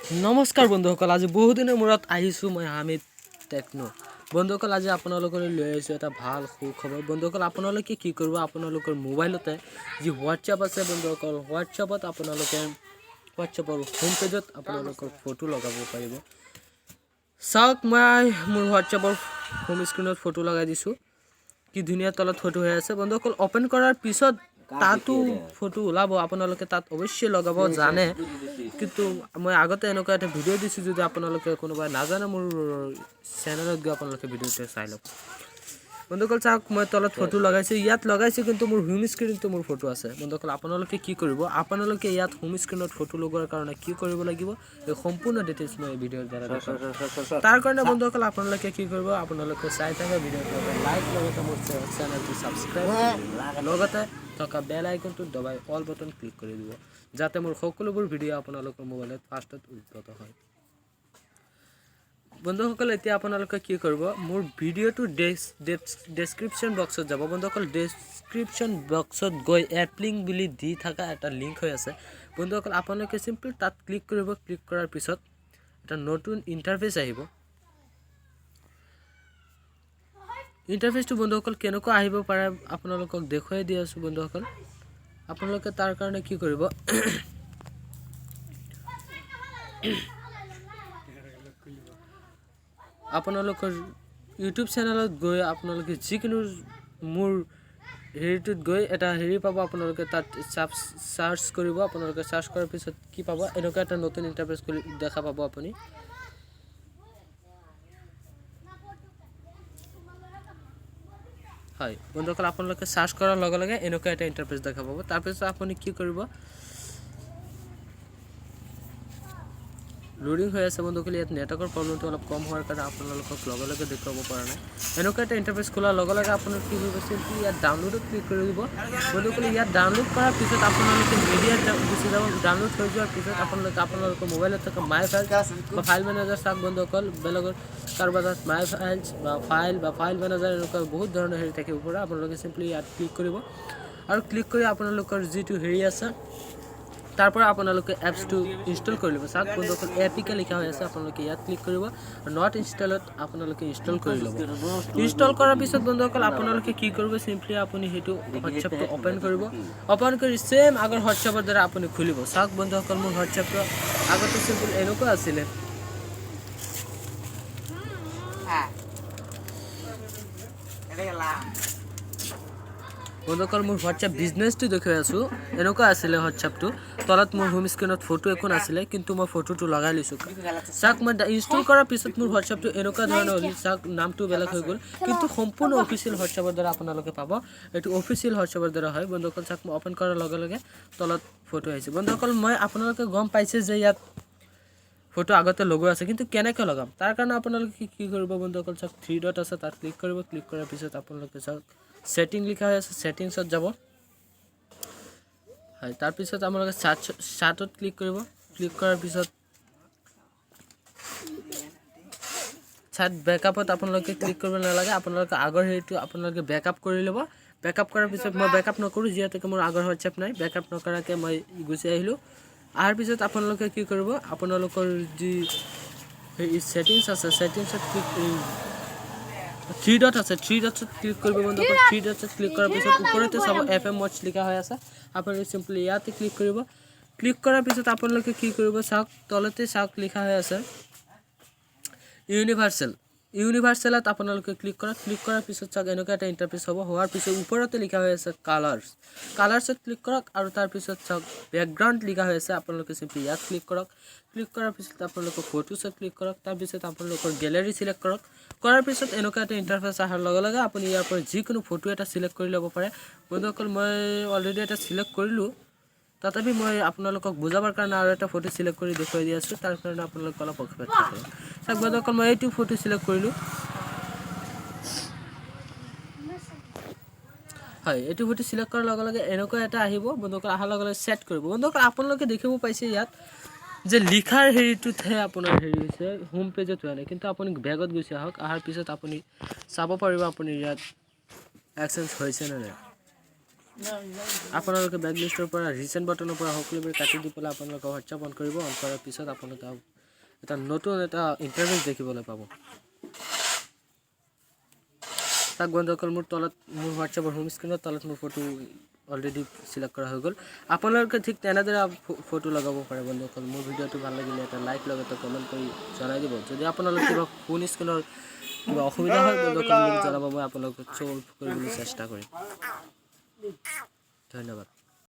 নমস্কাৰ বন্ধুসকল, আজি বহুদিনৰ মূৰত আহিছোঁ মই হামিদ টেকনো। বন্ধুসকল, আজি আপোনালোকলৈ লৈ আহিছোঁ এটা ভাল সুখবৰ। বন্ধুসকল, আপোনালোকে কি কৰিব, আপোনালোকৰ মোবাইলতে যি হোৱাটছআপ আছে বন্ধুসকল, হোৱাটছআপত আপোনালোকে হোৱাটছআপৰ হোম পেজত আপোনালোকৰ ফটো লগাব পাৰিব। চাওক, মই মোৰ হোৱাটছআপৰ হোম স্ক্ৰীণত ফটো লগাই দিছোঁ। কি ধুনীয়া তলত ফটো হৈ আছে বন্ধুসকল। অপেন কৰাৰ পিছত তাতো ফটো ওলাব, আপোনালোকে তাত অৱশ্যই লগাব জানে, কিন্তু মই আগতে এনেকুৱা এটা ভিডিঅ' দিছোঁ। যদি আপোনালোকে কোনোবাই নাজানে, মোৰ চেনেলত গৈ আপোনালোকে ভিডিঅ'টো চাই লওক। বন্ধুসকল চাওক, মই তলত ফটো লগাইছোঁ, ইয়াত লগাইছোঁ, কিন্তু মোৰ হোম স্ক্ৰীণটো মোৰ ফটো আছে। বন্ধুসকল, আপোনালোকে কি কৰিব, আপোনালোকে ইয়াত হোম স্ক্ৰীণত ফটো লগোৱাৰ কাৰণে কি কৰিব লাগিব, এই সম্পূৰ্ণ ডিটেইলছ মই ভিডিঅ'ৰ দ্বাৰা দেখাম। তাৰ কাৰণে বন্ধুসকল আপোনালোকে কি কৰিব, আপোনালোকে চাই থকা ভিডিঅ'টো লাইক, লগতে মোৰ চেনেলটো ছাবস্ক্ৰাইব, লগতে থকা বেল আইকনটো দবাই অল বটন ক্লিক কৰি দিব, যাতে মোৰ সকলোবোৰ ভিডিঅ' আপোনালোকৰ মোবাইলত ফাৰ্ষ্টত উদ্ভূত হয়। বন্ধুসকল, এতিয়া আপোনালোকে কি কৰিব, মোৰ ভিডিঅ'টো ডেছক্ৰিপশ্যন বক্সত যাব। বন্ধুসকল, ডেছক্ৰিপশ্যন বক্সত গৈ এপ লিংক বুলি দি থকা এটা লিংক হৈ আছে বন্ধুসকল। আপোনালোকে চিম্পল তাত ক্লিক কৰিব। ক্লিক কৰাৰ পিছত এটা নতুন ইণ্টাৰফেচ আহিব। ইণ্টাৰফেচটো বন্ধুসকল কেনেকুৱা আহিব পাৰে আপোনালোকক দেখুৱাই দি আছোঁ। বন্ধুসকল, আপোনালোকে তাৰ কাৰণে কি কৰিব, আপোনালোকৰ ইউটিউব চেনেলত গৈ আপোনালোকে যিকোনো মোৰ হেৰিটোত গৈ এটা হেৰি পাব। আপোনালোকে তাত চাৰ্চ কৰিব। আপোনালোকে চাৰ্চ কৰাৰ পিছত কি পাব, এনেকুৱা এটা নতুন ইণ্টাৰফেচ দেখা পাব আপুনি। হয় বন্ধুসকল, আপোনালোকে চাৰ্চ কৰাৰ লগে লগে এনেকুৱা এটা ইণ্টাৰফেচ দেখা পাব। তাৰপিছত আপুনি কি কৰিব, লোডিং হৈ আছে বন্ধুসকল। ইয়াত নেটৱৰ্কৰ প্ৰব্লেমটো অলপ কম হোৱাৰ কাৰণে আপোনালোকক লগে লগে দেখুৱাব পৰা নাই। এনেকুৱা এটা ইণ্টাৰফেচ খোলাৰ লগে লগে আপোনাৰ কি কৰিব, চিম্পলি ইয়াত ডাউনলোডত ক্লিক কৰি দিব বন্ধুসকল। ইয়াত ডাউনলোড কৰাৰ পিছত আপোনালোকে মিডিয়াত গুচি যাব। ডাউনলোড হৈ যোৱাৰ পিছত আপোনালোকৰ মোবাইলত থকা মাই ফাইল বা ফাইল মেনেজাৰ চাওক বন্ধুসকল। বেলেগৰ কাৰোবাৰ তাত মাই ফাইলছ বা ফাইল মেনেজাৰ এনেকুৱা বহুত ধৰণৰ হেৰি থাকিব পাৰে। আপোনালোকে চিম্পলি ইয়াত ক্লিক কৰিব, আৰু ক্লিক কৰি আপোনালোকৰ যিটো হেৰি আছে তাৰ পৰা আপোনালোকে এপছটো ইনষ্টল কৰি ল'ব। চাওক বন্ধুসকল, এপিকে লিখা হৈ আছে, আপোনালোকে ইয়াত ক্লিক কৰিব। নট ইনষ্টলত আপোনালোকে ইনষ্টল কৰি ল'ব। ইনষ্টল কৰাৰ পিছত বন্ধুসকল আপোনালোকে কি কৰিব, চিম্পলি আপুনি সেইটো হোৱাটছএপটো অ'পেন কৰিব। অ'পেন কৰি ছেম আগৰ হোৱাটছএপৰ দ্বাৰা আপুনি খুলিব। চাওক বন্ধুসকল, মোৰ হোৱাটছএপটো আগতে চিম্পল এনেকুৱা আছিলে। বন্ধুসকল, মোৰ হোৱাটছএপ বিজনেছটো দেখুৱাই আছোঁ, এনেকুৱা আছিলে হোৱাটছএপটো। তলত মোৰ হোম স্ক্ৰীণত ফটো একো নাছিলে, কিন্তু মই ফটোটো লগাই লৈছোঁ। চাওক, মই ইনষ্টল কৰাৰ পিছত মোৰ হোৱাটছএপটো এনেকুৱা ধৰণৰ হ'ল। চাওক, নামটো বেলেগ হৈ গ'ল, কিন্তু সম্পূৰ্ণ অফিচিয়েল হোৱাটছএপৰ দ্বাৰা আপোনালোকে পাব। এইটো অফিচিয়েল হোৱাটছএপৰ দ্বাৰা হয় বন্ধুসকল। চাওক, মই অ'পেন কৰাৰ লগে লগে তলত ফটো আহিছে বন্ধুসকল। মই আপোনালোকে গম পাইছে যে ইয়াত ফটো আগতে লগোৱা আছে, কিন্তু কেনেকৈ লগাম তাৰ কাৰণে আপোনালোকে কি কৰিব বন্ধুসকল। চাওক, 3 ডট আছে, তাত ক্লিক কৰিব। ক্লিক কৰাৰ পিছত আপোনালোকে চাওক, ছেটিং লিখা হৈ আছে, ছেটিংছত যাব। হয়, তাৰপিছত আপোনালোকে চাৰ্টত ক্লিক কৰিব। ক্লিক কৰাৰ পিছত চাৰ্ট বেকআপত আপোনালোকে ক্লিক কৰিব নালাগে। আপোনালোকে আগৰ হেৰিটো আপোনালোকে বেকআপ কৰি ল'ব। বেকআপ কৰাৰ পিছত মই বেকআপ নকৰোঁ, যিহেতুকে মোৰ আগৰ হোৱাটছএপ নাই। বেকআপ নকৰাকৈ মই গুচি আহিলোঁ। অহাৰ পিছত আপোনালোকে কি কৰিব, আপোনালোকৰ যি ছেটিংছ আছে, ছেটিংছত ক্লিক 3 ডট আছে, 3 ডটছত ক্লিক কৰিব বন্ধুসকল। 3 ডটছত ক্লিক কৰাৰ পিছত ওপৰতে চাব FM ৱাটছ লিখা হৈ আছে। আপোনালোকে চিম্পলি ইয়াতে ক্লিক কৰিব। ক্লিক কৰাৰ পিছত আপোনালোকে কি কৰিব, চাওক তলতে চাওক লিখা হৈ আছে ইউনিভাৰ্চেলত আপোনালোকে ক্লিক কৰক। ক্লিক কৰাৰ পিছত চাওক এনেকুৱা এটা ইণ্টাৰফেচ হ'ব। হোৱাৰ পিছত ওপৰতে লিখা হৈ আছে কালাৰ্ছত ক্লিক কৰক, আৰু তাৰপিছত চাওক বেকগ্ৰাউণ্ড লিখা হৈ আছে। আপোনালোকে চিম্পলি ইয়াত ক্লিক কৰক। ক্লিক কৰাৰ পিছত আপোনালোকৰ ফটোছত ক্লিক কৰক। তাৰপিছত আপোনালোকৰ গেলেৰী চিলেক্ট কৰক। কৰাৰ পিছত এনেকুৱা এটা ইণ্টাৰফেচ অহাৰ লগে লগে আপুনি ইয়াৰ পৰা যিকোনো ফটো এটা চিলেক্ট কৰি ল'ব পাৰে বন্ধুসকল। মই অলৰেডি এটা চিলেক্ট কৰিলোঁ, তথাপি মই আপোনালোকক বুজাবৰ কাৰণে আৰু এটা ফটো চিলেক্ট কৰি দেখুৱাই দি আছোঁ। তাৰ কাৰণে আপোনালোকে অলপ অপেক্ষা কৰক। চাওক বন্ধুসকল, মই এইটো ফটো চিলেক্ট কৰিলোঁ। হয়, এইটো ফটো চিলেক্ট কৰাৰ লগে লগে এনেকুৱা এটা আহিব বন্ধুসকল। অহাৰ লগে লগে ছেট কৰিব বন্ধুসকল। আপোনালোকে দেখিব পাইছে ইয়াত যে লিখাৰ হেৰিটোতহে আপোনাৰ হেৰি হৈছে, হোম পেজত হোৱা নাই। কিন্তু আপুনি বেগত গুচি আহক। অহাৰ পিছত আপুনি চাব পাৰিব আপুনি ইয়াত এক্সেঞ্জ হৈছে নে নাই। আপোনালোকে বেক লিষ্টৰ পৰা ৰিচেণ্ট বাটনৰ পৰা সকলোবোৰ কাটি দি পেলাই আপোনালোকে হোৱাটছআপ অন কৰিব। অন কৰাৰ পিছত আপোনালোকে এটা নতুন এটা ইণ্টাৰফেচ দেখিবলৈ পাব তাক বন্ধুসকল মোৰ তলত মোৰ হোৱাটছএপৰ হোম স্ক্ৰীনৰ তলত মোৰ ফটো অলৰেডি সিলেক্ট কৰা হৈ গ'ল আপোনালোকে ঠিক তেনেদৰে ফটো লগাব পাৰে বন্ধুসকল মোৰ ভিডিঅ'টো ভাল লাগিলে এটা লাইক লগতে কমেণ্ট কৰি জনাই দিব যদি আপোনালোকৰ কিবা ফোন স্ক্ৰীনৰ কিবা অসুবিধা হয় বন্ধুসকল মোক জনাব মই আপোনালোকক সলভ কৰিবলৈ চেষ্টা কৰিম ধন্যবাদ